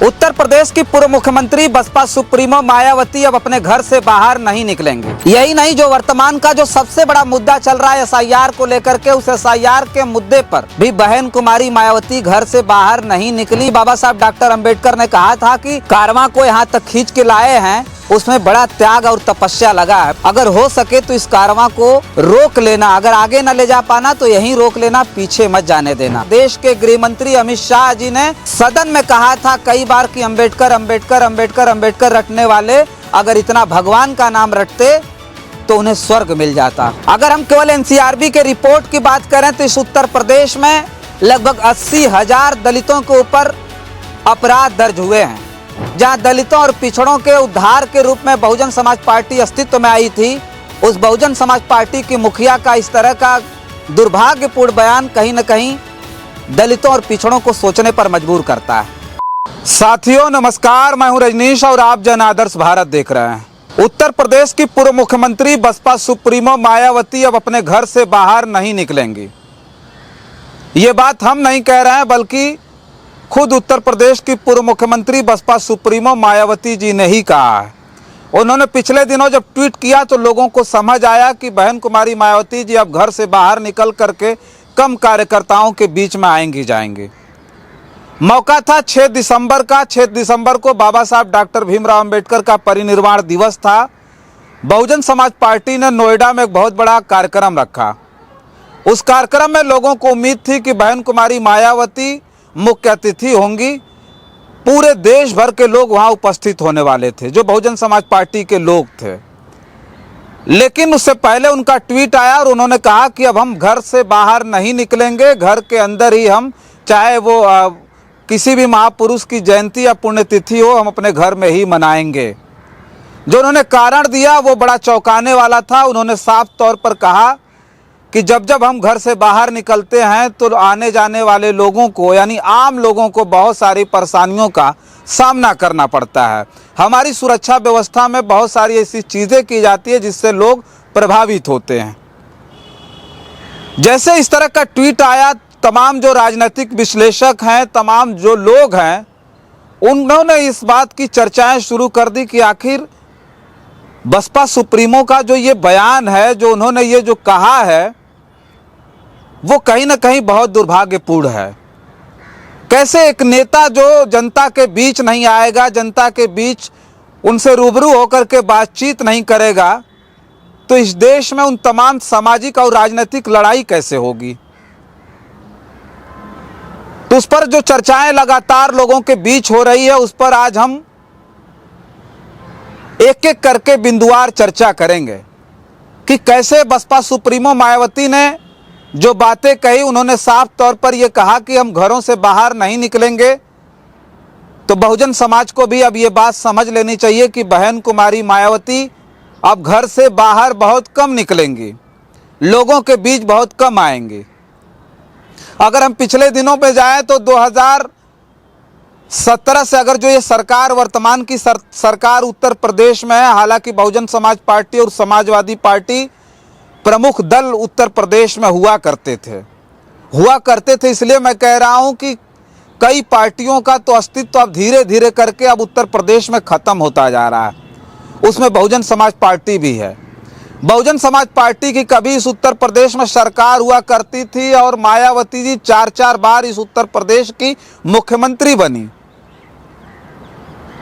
उत्तर प्रदेश की पूर्व मुख्यमंत्री बसपा सुप्रीमो मायावती अब अपने घर से बाहर नहीं निकलेंगे। यही नहीं, जो वर्तमान का जो सबसे बड़ा मुद्दा चल रहा है एसआईआर को लेकर के, उस एसआईआर के मुद्दे पर भी बहन कुमारी मायावती घर से बाहर नहीं निकली। बाबा साहब डॉक्टर अंबेडकर ने कहा था कि कारवां को यहाँ तक खींच के लाए हैं, उसमें बड़ा त्याग और तपस्या लगा है। अगर हो सके तो इस कारवां को रोक लेना, अगर आगे न ले जा पाना तो यहीं रोक लेना, पीछे मत जाने देना। देश के गृह मंत्री अमित शाह जी ने सदन में कहा था कई बार कि अंबेडकर अंबेडकर अंबेडकर अंबेडकर रटने वाले अगर इतना भगवान का नाम रटते तो उन्हें स्वर्ग मिल जाता। अगर हम केवल एनसीआरबी के रिपोर्ट की बात करें तो इस उत्तर प्रदेश में लगभग 80,000 दलितों के ऊपर अपराध दर्ज हुए हैं। जहां दलितों और पिछड़ों के उद्धार के रूप में बहुजन समाज पार्टी अस्तित्व में आई थी, उस बहुजन समाज पार्टी की मुखिया का इस तरह का दुर्भाग्यपूर्ण बयान कहीं न कहीं दलितों और पिछड़ों को सोचने पर मजबूर करता है। साथियों नमस्कार, मैं हूं रजनीश और आप जन आदर्श भारत देख रहे हैं। उत्तर प्रदेश की पूर्व मुख्यमंत्री बसपा सुप्रीमो मायावती अब अपने घर से बाहर नहीं निकलेंगी। ये बात हम नहीं कह रहे हैं, बल्कि खुद उत्तर प्रदेश की पूर्व मुख्यमंत्री बसपा सुप्रीमो मायावती जी ने ही कहा है। उन्होंने पिछले दिनों जब ट्वीट किया तो लोगों को समझ आया कि बहन कुमारी मायावती जी अब घर से बाहर निकल करके कम कार्यकर्ताओं के बीच में आएंगी जाएंगी। मौका था 6 दिसंबर का। 6 दिसंबर को बाबा साहब डॉक्टर भीमराव अंबेडकर का परिनिर्वाण दिवस था। बहुजन समाज पार्टी ने नोएडा में एक बहुत बड़ा कार्यक्रम रखा। उस कार्यक्रम में लोगों को उम्मीद थी कि बहन कुमारी मायावती मुख्य अतिथि होंगी। पूरे देश भर के लोग वहां उपस्थित होने वाले थे, जो बहुजन समाज पार्टी के लोग थे। लेकिन उससे पहले उनका ट्वीट आया और उन्होंने कहा कि अब हम घर से बाहर नहीं निकलेंगे, घर के अंदर ही हम, चाहे वो किसी भी महापुरुष की जयंती या पुण्यतिथि हो, हम अपने घर में ही मनाएंगे। जो उन्होंने कारण दिया वो बड़ा चौंकाने वाला था। उन्होंने साफ तौर पर कहा कि जब जब हम घर से बाहर निकलते हैं तो आने जाने वाले लोगों को, यानी आम लोगों को, बहुत सारी परेशानियों का सामना करना पड़ता है। हमारी सुरक्षा व्यवस्था में बहुत सारी ऐसी चीज़ें की जाती है जिससे लोग प्रभावित होते हैं। जैसे इस तरह का ट्वीट आया, तमाम जो राजनीतिक विश्लेषक हैं, तमाम जो लोग हैं, उन्होंने इस बात की चर्चाएं शुरू कर दी कि आखिर बसपा सुप्रीमो का जो ये बयान है, जो उन्होंने ये जो कहा है, वो कहीं ना कहीं बहुत दुर्भाग्यपूर्ण है। कैसे एक नेता जो जनता के बीच नहीं आएगा, जनता के बीच उनसे रूबरू होकर के बातचीत नहीं करेगा, तो इस देश में उन तमाम सामाजिक और राजनीतिक लड़ाई कैसे होगी। तो उस पर जो चर्चाएं लगातार लोगों के बीच हो रही है, उस पर आज हम एक एक करके बिंदुवार चर्चा करेंगे कि कैसे बसपा सुप्रीमो मायावती ने जो बातें कही, उन्होंने साफ तौर पर यह कहा कि हम घरों से बाहर नहीं निकलेंगे। तो बहुजन समाज को भी अब ये बात समझ लेनी चाहिए कि बहन कुमारी मायावती अब घर से बाहर बहुत कम निकलेंगी, लोगों के बीच बहुत कम आएंगी। अगर हम पिछले दिनों पे जाएं तो 2017 से अगर जो ये सरकार, वर्तमान की सरकार उत्तर प्रदेश में है, हालांकि बहुजन समाज पार्टी और समाजवादी पार्टी प्रमुख दल उत्तर प्रदेश में हुआ करते थे, इसलिए मैं कह रहा हूं कि कई पार्टियों का तो अस्तित्व अब धीरे धीरे करके अब उत्तर प्रदेश में खत्म होता जा रहा है। उसमें बहुजन समाज पार्टी भी है। बहुजन समाज पार्टी की कभी इस उत्तर प्रदेश में सरकार हुआ करती थी और मायावती जी 4-4 बार इस उत्तर प्रदेश की मुख्यमंत्री बनी।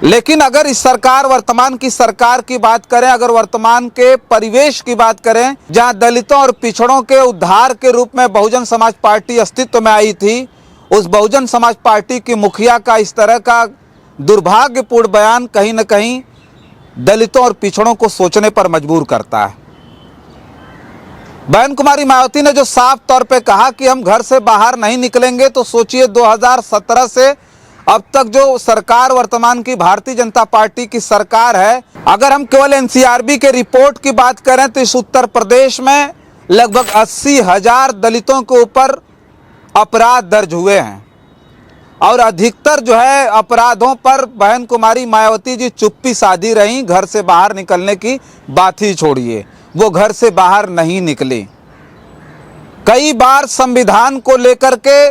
लेकिन अगर इस सरकार, वर्तमान की सरकार की बात करें, अगर वर्तमान के परिवेश की बात करें, जहां दलितों और पिछड़ों के उद्धार के रूप में बहुजन समाज पार्टी अस्तित्व में आई थी, उस बहुजन समाज पार्टी की मुखिया का इस तरह का दुर्भाग्यपूर्ण बयान कहीं न कहीं दलितों और पिछड़ों को सोचने पर मजबूर करता है। बहन कुमारी मायावती ने जो साफ तौर पे कहा कि हम घर से बाहर नहीं निकलेंगे, तो सोचिए 2017 से अब तक जो सरकार वर्तमान की भारतीय जनता पार्टी की सरकार है, अगर हम केवल एनसीआरबी के रिपोर्ट की बात करें तो इस उत्तर प्रदेश में लगभग 80,000 दलितों के ऊपर अपराध दर्ज हुए हैं। और अधिकतर जो है अपराधों पर बहन कुमारी मायावती जी चुप्पी साधी रहीं, घर से बाहर निकलने की बात ही छोड़िए, वो घर से बाहर नहीं निकली। कई बार संविधान को लेकर के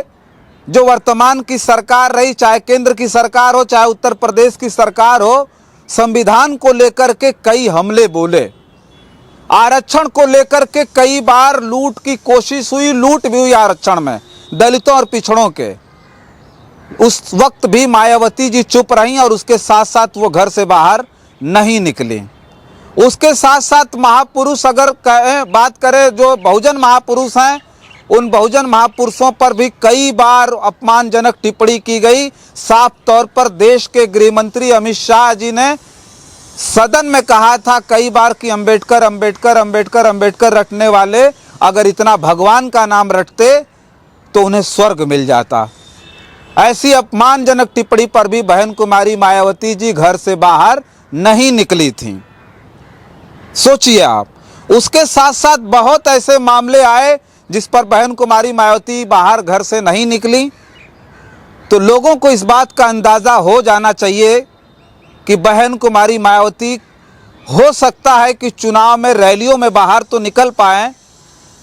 जो वर्तमान की सरकार रही, चाहे केंद्र की सरकार हो चाहे उत्तर प्रदेश की सरकार हो, संविधान को लेकर के कई हमले बोले, आरक्षण को लेकर के कई बार लूट की कोशिश हुई, लूट भी हुई आरक्षण में दलितों और पिछड़ों के। उस वक्त भी मायावती जी चुप रहीं और उसके साथ साथ वो घर से बाहर नहीं निकली। उसके साथ साथ महापुरुष अगर बात करें, जो बहुजन महापुरुष हैं, उन बहुजन महापुरुषों पर भी कई बार अपमानजनक टिप्पणी की गई। साफ तौर पर देश के गृह मंत्री अमित शाह जी ने सदन में कहा था कई बार कि अंबेडकर अंबेडकर अंबेडकर अंबेडकर रटने वाले अगर इतना भगवान का नाम रटते तो उन्हें स्वर्ग मिल जाता। ऐसी अपमानजनक टिप्पणी पर भी बहन कुमारी मायावती जी घर से बाहर नहीं निकली थी। सोचिए आप, उसके साथ साथ बहुत ऐसे मामले आए जिस पर बहन कुमारी मायावती बाहर घर से नहीं निकली। तो लोगों को इस बात का अंदाज़ा हो जाना चाहिए कि बहन कुमारी मायावती हो सकता है कि चुनाव में रैलियों में बाहर तो निकल पाएं,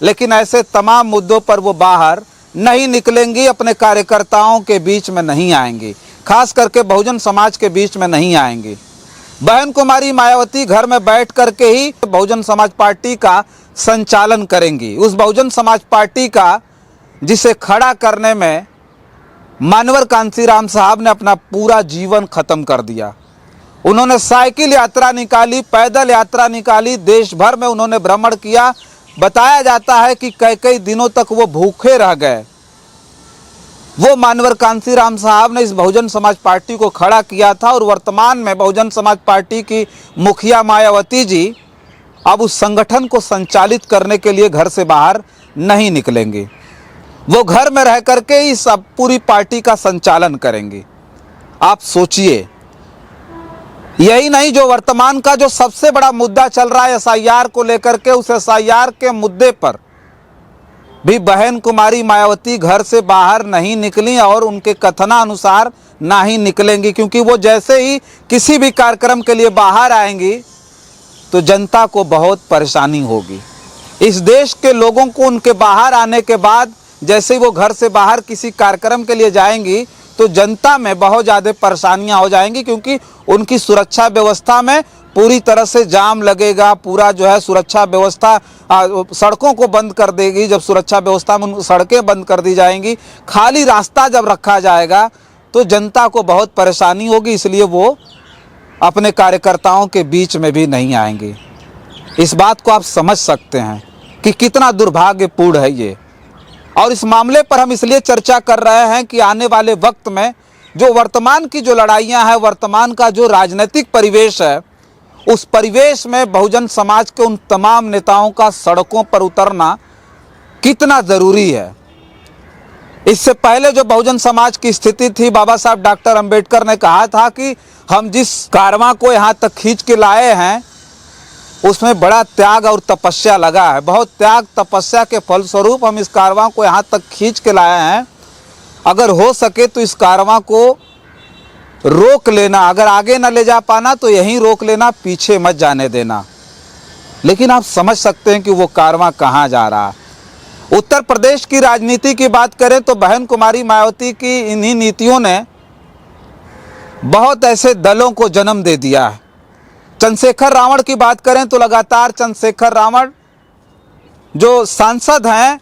लेकिन ऐसे तमाम मुद्दों पर वो बाहर नहीं निकलेंगी, अपने कार्यकर्ताओं के बीच में नहीं आएंगी, खास करके बहुजन समाज के बीच में नहीं आएंगी। बहन कुमारी मायावती घर में बैठ करके ही बहुजन समाज पार्टी का संचालन करेंगी। उस बहुजन समाज पार्टी का जिसे खड़ा करने में मानवर कांसीराम साहब ने अपना पूरा जीवन खत्म कर दिया। उन्होंने साइकिल यात्रा निकाली, पैदल यात्रा निकाली, देश भर में उन्होंने भ्रमण किया। बताया जाता है कि कई दिनों तक वो भूखे रह गए। वो मानवर कांसीराम साहब ने इस बहुजन समाज पार्टी को खड़ा किया था और वर्तमान में बहुजन समाज पार्टी की मुखिया मायावती जी अब उस संगठन को संचालित करने के लिए घर से बाहर नहीं निकलेंगे। वो घर में रह करके इस पूरी पार्टी का संचालन करेंगे। आप सोचिए, यही नहीं, जो वर्तमान का जो सबसे बड़ा मुद्दा चल रहा है एसआईआर को लेकर के, उस एसआईआर के मुद्दे पर भी बहन कुमारी मायावती घर से बाहर नहीं निकली और उनके कथनानुसार ना ही निकलेंगी, क्योंकि वो जैसे ही किसी भी कार्यक्रम के लिए बाहर आएंगी तो जनता को बहुत परेशानी होगी। इस देश के लोगों को उनके बाहर आने के बाद जैसे ही वो घर से बाहर किसी कार्यक्रम के लिए जाएंगी तो जनता में बहुत ज़्यादा परेशानियां हो जाएंगी, क्योंकि उनकी सुरक्षा व्यवस्था में पूरी तरह से जाम लगेगा। पूरा जो है सुरक्षा व्यवस्था सड़कों को बंद कर देगी। जब सुरक्षा व्यवस्था में सड़कें बंद कर दी जाएंगी, खाली रास्ता जब रखा जाएगा तो जनता को बहुत परेशानी होगी। इसलिए वो अपने कार्यकर्ताओं के बीच में भी नहीं आएंगे। इस बात को आप समझ सकते हैं कि कितना दुर्भाग्यपूर्ण है ये। और इस मामले पर हम इसलिए चर्चा कर रहे हैं कि आने वाले वक्त में जो वर्तमान की जो लड़ाइयां हैं, वर्तमान का जो राजनीतिक परिवेश है, उस परिवेश में बहुजन समाज के उन तमाम नेताओं का सड़कों पर उतरना कितना ज़रूरी है। इससे पहले जो बहुजन समाज की स्थिति थी, बाबा साहब डॉक्टर अंबेडकर ने कहा था कि हम जिस कारवां को यहाँ तक खींच के लाए हैं उसमें बड़ा त्याग और तपस्या लगा है। बहुत त्याग तपस्या के फलस्वरूप हम इस कारवां को यहाँ तक खींच के लाए हैं। अगर हो सके तो इस कारवां को रोक लेना, अगर आगे न ले जा पाना तो यहीं रोक लेना, पीछे मत जाने देना। लेकिन आप समझ सकते हैं कि वो कारवां कहाँ जा रहा है। उत्तर प्रदेश की राजनीति की बात करें तो बहन कुमारी मायावती की इन्हीं नीतियों ने बहुत ऐसे दलों को जन्म दे दिया है। चंद्रशेखर रावण की बात करें तो लगातार चंद्रशेखर रावण जो सांसद हैं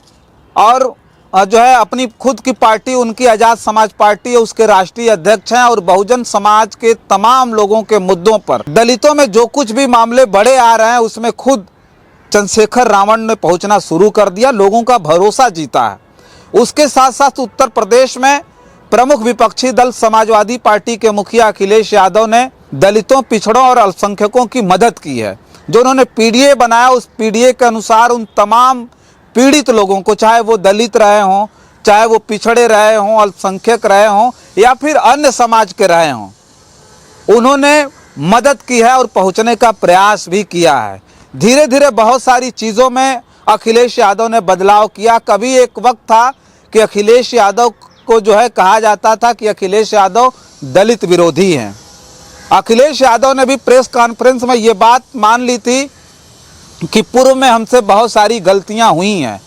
और जो है अपनी खुद की पार्टी, उनकी आज़ाद समाज पार्टी है, उसके राष्ट्रीय अध्यक्ष हैं और बहुजन समाज के तमाम लोगों के मुद्दों पर, दलितों में जो कुछ भी मामले बड़े आ रहे हैं उसमें खुद चंद्रशेखर रावण ने पहुंचना शुरू कर दिया, लोगों का भरोसा जीता है। उसके साथ साथ उत्तर प्रदेश में प्रमुख विपक्षी दल समाजवादी पार्टी के मुखिया अखिलेश यादव ने दलितों, पिछड़ों और अल्पसंख्यकों की मदद की है। जो उन्होंने पीडीए बनाया, उस पीडीए के अनुसार उन तमाम पीड़ित लोगों को, चाहे वो दलित रहे हों, चाहे वो पिछड़े रहे हों, अल्पसंख्यक रहे हों या फिर अन्य समाज के रहे हों, उन्होंने मदद की है और पहुंचने का प्रयास भी किया है। धीरे धीरे बहुत सारी चीज़ों में अखिलेश यादव ने बदलाव किया। कभी एक वक्त था कि अखिलेश यादव को जो है कहा जाता था कि अखिलेश यादव दलित विरोधी हैं। अखिलेश यादव ने भी प्रेस कॉन्फ्रेंस में ये बात मान ली थी कि पूर्व में हमसे बहुत सारी गलतियां हुई हैं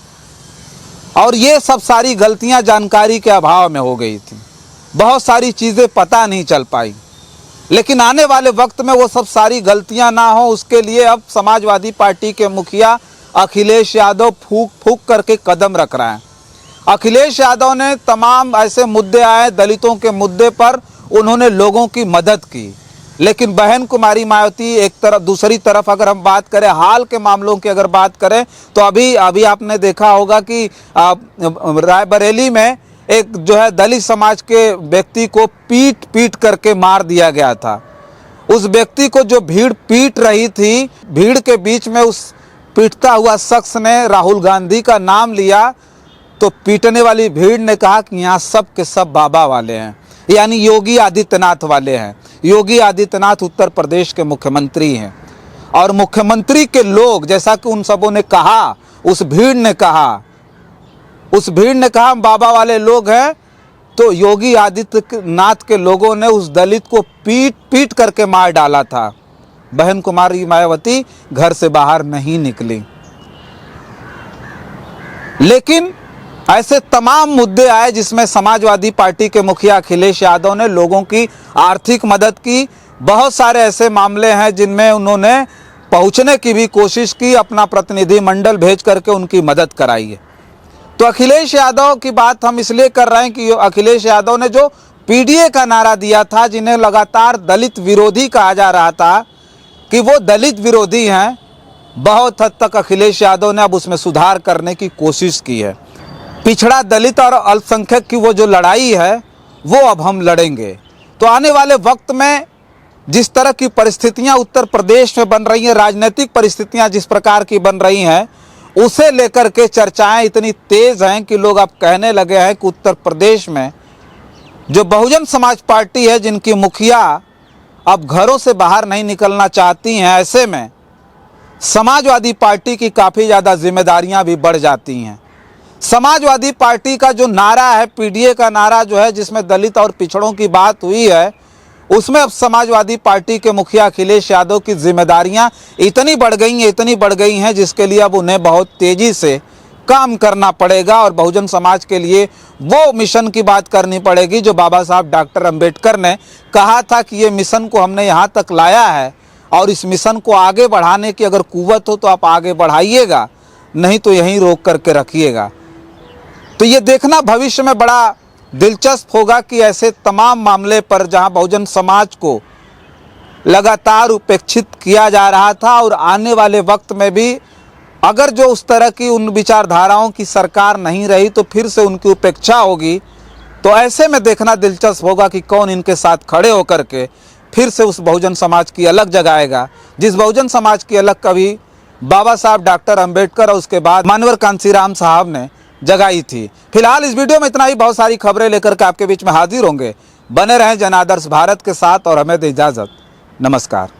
और ये सब सारी गलतियां जानकारी के अभाव में हो गई थी, बहुत सारी चीज़ें पता नहीं चल पाई। लेकिन आने वाले वक्त में वो सब सारी गलतियां ना हो, उसके लिए अब समाजवादी पार्टी के मुखिया अखिलेश यादव फूंक फूंक करके कदम रख रहे हैं। अखिलेश यादव ने तमाम ऐसे मुद्दे आए दलितों के मुद्दे पर, उन्होंने लोगों की मदद की। लेकिन बहन कुमारी मायावती एक तरफ, दूसरी तरफ अगर हम बात करें हाल के मामलों की अगर बात करें तो अभी आपने देखा होगा कि रायबरेली में एक जो है दलित समाज के व्यक्ति को पीट पीट करके मार दिया गया था। उस व्यक्ति को जो भीड़ पीट रही थी, भीड़ के बीच में उस पीटता हुआ शख्स ने राहुल गांधी का नाम लिया, तो पीटने वाली भीड़ ने कहा कि यहाँ सब के सब बाबा वाले हैं, यानी योगी आदित्यनाथ वाले हैं। योगी आदित्यनाथ उत्तर प्रदेश के मुख्यमंत्री हैं और मुख्यमंत्री के लोग, जैसा कि उन सबों ने कहा, उस भीड़ ने कहा हम बाबा वाले लोग हैं, तो योगी आदित्यनाथ के लोगों ने उस दलित को पीट पीट करके मार डाला था। बहन कुमारी मायावती घर से बाहर नहीं निकली। लेकिन ऐसे तमाम मुद्दे आए जिसमें समाजवादी पार्टी के मुखिया अखिलेश यादव ने लोगों की आर्थिक मदद की। बहुत सारे ऐसे मामले हैं जिनमें उन्होंने पहुंचने की भी कोशिश की, अपना प्रतिनिधि मंडल भेज करके उनकी मदद कराई है। तो अखिलेश यादव की बात हम इसलिए कर रहे हैं कि अखिलेश यादव ने जो पीडीए का नारा दिया था, जिन्हें लगातार दलित विरोधी कहा जा रहा था कि वो दलित विरोधी हैं, बहुत हद तक अखिलेश यादव ने अब उसमें सुधार करने की कोशिश की है। पिछड़ा दलित और अल्पसंख्यक की वो जो लड़ाई है वो अब हम लड़ेंगे। तो आने वाले वक्त में जिस तरह की परिस्थितियां उत्तर प्रदेश में बन रही हैं, राजनीतिक परिस्थितियां जिस प्रकार की बन रही हैं, उसे लेकर के चर्चाएं इतनी तेज हैं कि लोग अब कहने लगे हैं कि उत्तर प्रदेश में जो बहुजन समाज पार्टी है, जिनकी मुखिया अब घरों से बाहर नहीं निकलना चाहती हैं, ऐसे में समाजवादी पार्टी की काफ़ी ज़्यादा जिम्मेदारियां भी बढ़ जाती हैं। समाजवादी पार्टी का जो नारा है, पीडीए का नारा जो है, जिसमें दलित और पिछड़ों की बात हुई है, उसमें अब समाजवादी पार्टी के मुखिया अखिलेश यादव की जिम्मेदारियां इतनी बढ़ गई हैं जिसके लिए अब उन्हें बहुत तेज़ी से काम करना पड़ेगा और बहुजन समाज के लिए वो मिशन की बात करनी पड़ेगी जो बाबा साहब डॉक्टर अंबेडकर ने कहा था कि ये मिशन को हमने यहाँ तक लाया है और इस मिशन को आगे बढ़ाने की अगर कुव्वत हो तो आप आगे बढ़ाइएगा, नहीं तो यहीं रोक करके रखिएगा। तो ये देखना भविष्य में बड़ा दिलचस्प होगा कि ऐसे तमाम मामले पर जहां बहुजन समाज को लगातार उपेक्षित किया जा रहा था और आने वाले वक्त में भी अगर जो उस तरह की उन विचारधाराओं की सरकार नहीं रही तो फिर से उनकी उपेक्षा होगी। तो ऐसे में देखना दिलचस्प होगा कि कौन इनके साथ खड़े होकर के फिर से उस बहुजन समाज की अलग जगाएगा, जिस बहुजन समाज की अलग कभी बाबा साहब डॉक्टर अंबेडकर और उसके बाद मानवर कांसीराम साहब ने जगाई थी। फिलहाल इस वीडियो में इतना ही। बहुत सारी खबरें लेकर के आपके बीच में हाजिर होंगे। बने रहें जन आदर्श भारत के साथ और हमें दे इजाज़त। नमस्कार।